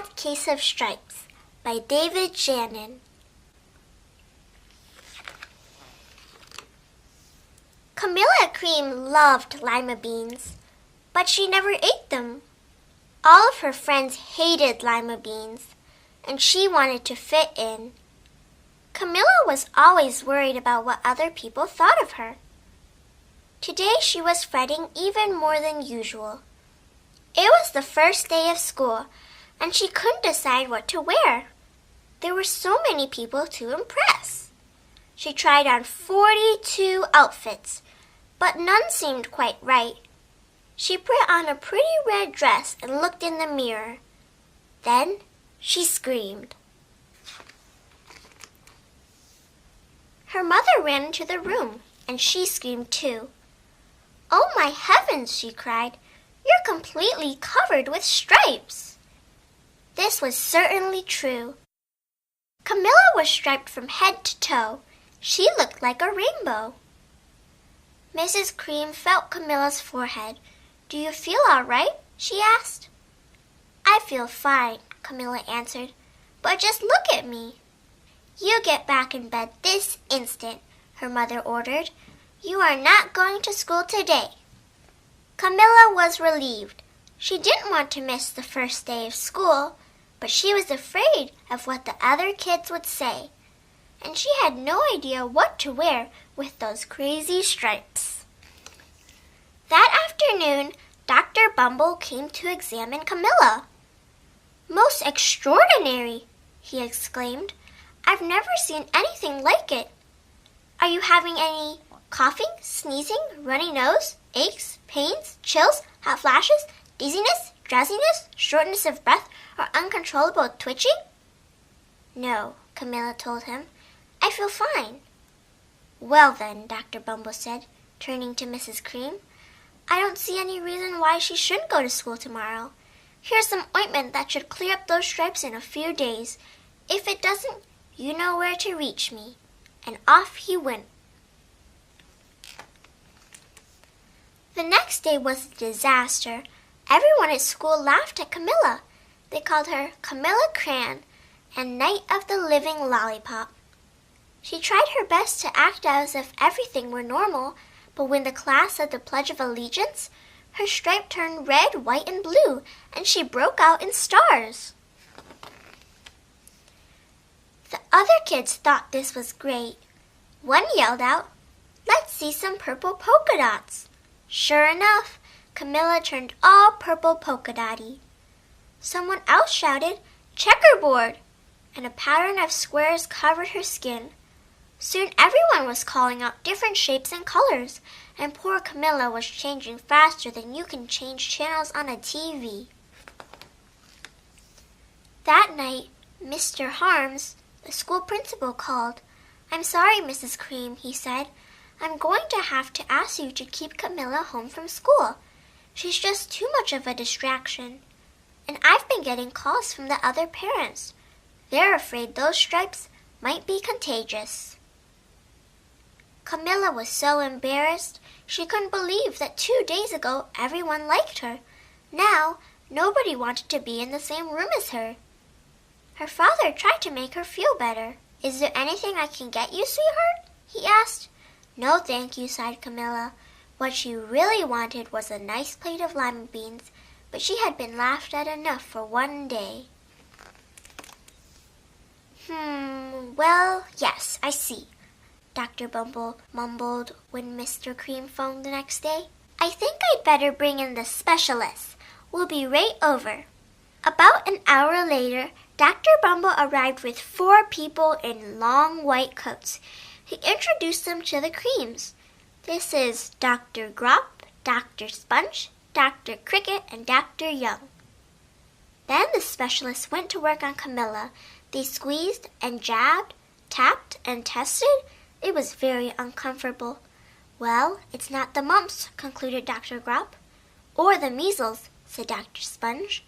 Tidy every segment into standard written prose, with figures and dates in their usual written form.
Bad Case of Stripes by David Shannon. Camilla Cream loved lima beans, but she never ate them. All of her friends hated lima beans, and she wanted to fit in. Camilla was always worried about what other people thought of her. Today she was fretting even more than usual. It was the first day of school, and she couldn't decide what to wear. There were so many people to impress. She tried on 42 outfits, but none seemed quite right. She put on a pretty red dress and looked in the mirror. Then she screamed. Her mother ran into the room, and she screamed too. "Oh, my heavens," she cried. "You're completely covered with stripes." This was certainly true. Camilla was striped from head to toe. She looked like a rainbow. Mrs. Cream felt Camilla's forehead. "Do you feel all right?" she asked. "I feel fine," Camilla answered. "But just look at me." "You get back in bed this instant," her mother ordered. "You are not going to school today." Camilla was relieved. She didn't want to miss the first day of school, but she was afraid of what the other kids would say, and she had no idea what to wear with those crazy stripes. That afternoon, Dr. Bumble came to examine Camilla. "Most extraordinary!" he exclaimed. "I've never seen anything like it. Are you having any coughing, sneezing, runny nose, aches, pains, chills, hot flashes, dizziness, drowsiness, shortness of breath, or uncontrollable twitching?" "No," Camilla told him. "I feel fine." "Well then," Dr. Bumble said, turning to Mrs. Cream, "I don't see any reason why she shouldn't go to school tomorrow. Here's some ointment that should clear up those stripes in a few days. If it doesn't, you know where to reach me." And off he went. The next day was a disaster. Everyone at school laughed at Camilla. They called her Camilla Cran and Knight of the Living Lollipop. She tried her best to act as if everything were normal, but when the class said the Pledge of Allegiance, her stripe turned red, white, and blue, and she broke out in stars. The other kids thought this was great. One yelled out, "Let's see some purple polka dots." Sure enough, Camilla turned all purple polka dotty. Someone else shouted, "Checkerboard!" and a pattern of squares covered her skin. Soon everyone was calling out different shapes and colors, and poor Camilla was changing faster than you can change channels on a TV. That night, Mr. Harms, the school principal, called. "I'm sorry, Mrs. Cream," he said. "I'm going to have to ask you to keep Camilla home from school. She's just too much of a distraction. And I've been getting calls from the other parents. They're afraid those stripes might be contagious." Camilla was so embarrassed. She couldn't believe that 2 days ago everyone liked her. Now, nobody wanted to be in the same room as her. Her father tried to make her feel better. "Is there anything I can get you, sweetheart?" he asked. "No, thank you," sighed Camilla. What she really wanted was a nice plate of lima beans, but she had been laughed at enough for one day. Well, yes, I see," Dr. Bumble mumbled when Mr. Cream phoned the next day. "I think I'd better bring in the specialist. We'll be right over." About an hour later, Dr. Bumble arrived with 4 people in long white coats. He introduced them to the Creams. "This is Dr. Grop, Dr. Sponge, Dr. Cricket, and Dr. Young." Then the specialist went to work on Camilla. They squeezed and jabbed, tapped and tested. It was very uncomfortable. "Well, it's not the mumps," concluded Dr. Grop. "Or the measles," said Dr. Sponge.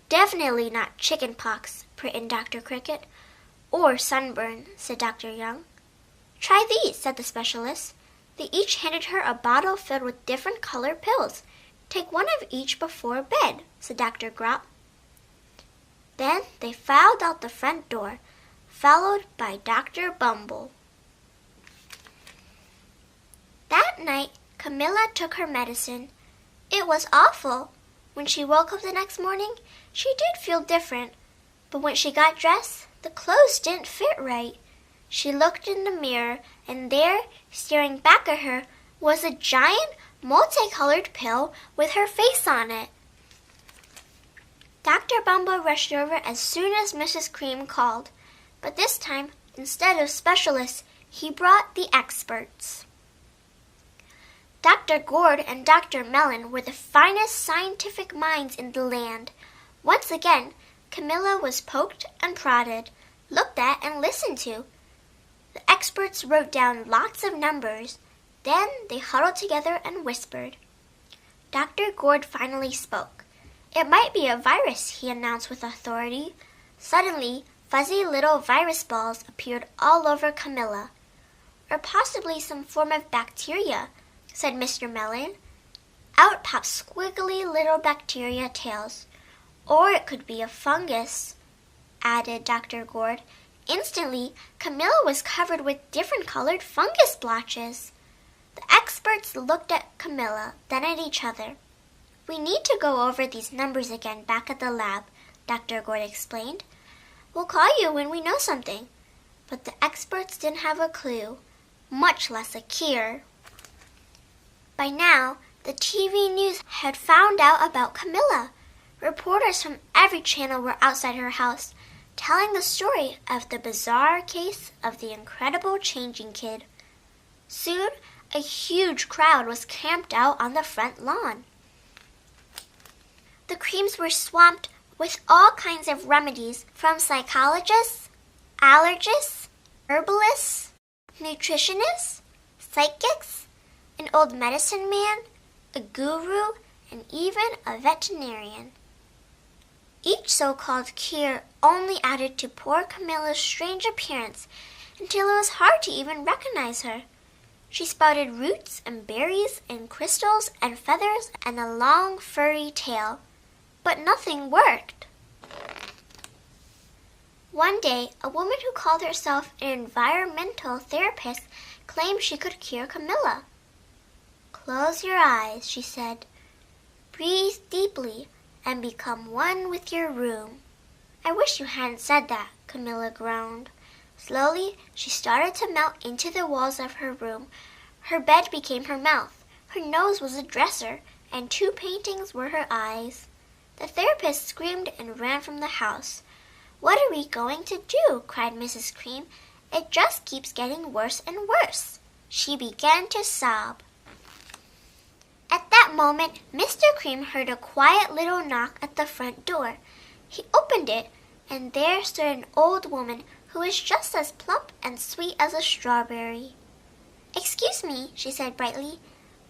"Definitely not chicken pox," put in Dr. Cricket. "Or sunburn," said Dr. Young. "Try these," said the specialist. They each handed her a bottle filled with different colored pills. "Take one of each before bed," said Dr. Grop. Then they filed out the front door, followed by Dr. Bumble. That night, Camilla took her medicine. It was awful. When she woke up the next morning, she did feel different. But when she got dressed, the clothes didn't fit right. She looked in the mirror, and there, staring back at her, was a giant, multicolored pill with her face on it. Dr. Bumble rushed over as soon as Mrs. Cream called. But this time, instead of specialists, he brought the experts. Dr. Gourd and Dr. Mellon were the finest scientific minds in the land. Once again, Camilla was poked and prodded, looked at and listened to. The experts wrote down lots of numbers. Then they huddled together and whispered. Dr. Gourd finally spoke. It might be a virus, he announced with authority. Suddenly, fuzzy little virus balls appeared all over Camilla. Or possibly some form of bacteria, said Mr. Mellon. Out popped squiggly little bacteria tails. Or it could be a fungus, added Dr. Gourd. Instantly, Camilla was covered with different colored fungus blotches. The experts looked at Camilla, then at each other. We need to go over these numbers again back at the lab, Dr. Gourd explained. We'll call you when we know something. But the experts didn't have a clue, much less a cure. By now, the TV news had found out about Camilla. Reporters from every channel were outside her house, telling the story of the bizarre case of the incredible changing kid. Soon, a huge crowd was camped out on the front lawn. The Creams were swamped with all kinds of remedies from psychologists, allergists, herbalists, nutritionists, psychics, an old medicine man, a guru, and even a veterinarian. Each so-called cure only added to poor Camilla's strange appearance until it was hard to even recognize her. She sprouted roots and berries and crystals and feathers and a long furry tail. But nothing worked. One day, a woman who called herself an environmental therapist claimed she could cure Camilla. Close your eyes, she said. Breathe deeply and become one with your room. I wish you hadn't said that, Camilla groaned. Slowly, she started to melt into the walls of her room. Her bed became her mouth. Her nose was a dresser, and 2 paintings were her eyes. The therapist screamed and ran from the house. What are we going to do? Cried Mrs. Cream. It just keeps getting worse and worse. She began to sob. At that moment, Mr. Cream heard a quiet little knock at the front door. He opened it, and there stood an old woman who was just as plump and sweet as a strawberry. Excuse me, she said brightly,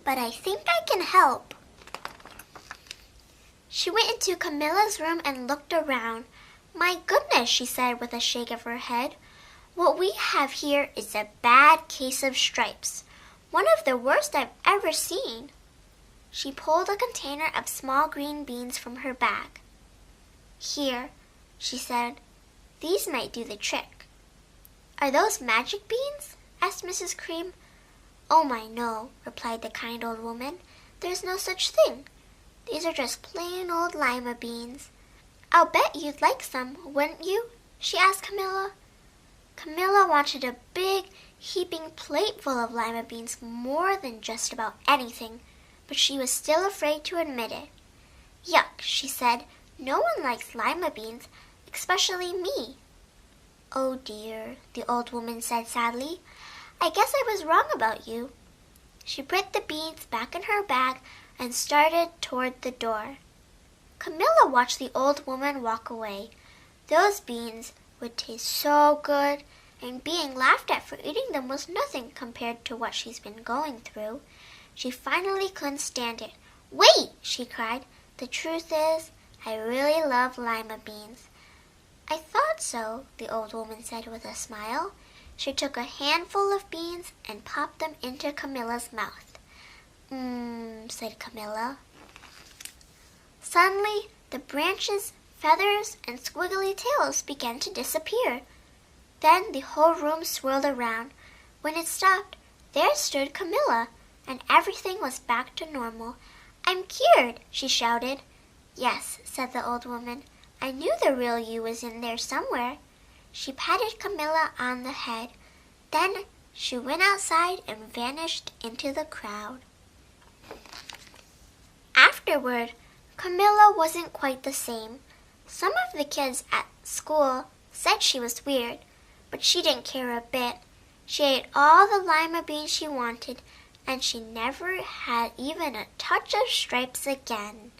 but I think I can help. She went into Camilla's room and looked around. My goodness, she said with a shake of her head. What we have here is a bad case of stripes, one of the worst I've ever seen. She pulled a container of small green beans from her bag. Here, she said, these might do the trick. Are those magic beans? Asked Mrs. Cream. Oh my, no, replied the kind old woman. There's no such thing. These are just plain old lima beans. I'll bet you'd like some, wouldn't you? She asked Camilla. Camilla wanted a big, heaping plate full of lima beans more than just about anything, but she was still afraid to admit it. Yuck, she said. No one likes lima beans, especially me. Oh dear, the old woman said sadly. I guess I was wrong about you. She put the beans back in her bag and started toward the door. Camilla watched the old woman walk away. Those beans would taste so good, and being laughed at for eating them was nothing compared to what she's been going through. She finally couldn't stand it. Wait, she cried. The truth is, I really love lima beans. I thought so, the old woman said with a smile. She took a handful of beans and popped them into Camilla's mouth. Said Camilla. Suddenly, the branches Feathers and squiggly tails began to disappear. Then the whole room swirled around. When it stopped, there stood Camilla, and everything was back to normal. "I'm cured!" she shouted. "Yes," said the old woman. "I knew the real you was in there somewhere." She patted Camilla on the head. Then she went outside and vanished into the crowd. Afterward, Camilla wasn't quite the same. Some of the kids at school said she was weird, but she didn't care a bit. She ate all the lima beans she wanted, and she never had even a touch of stripes again.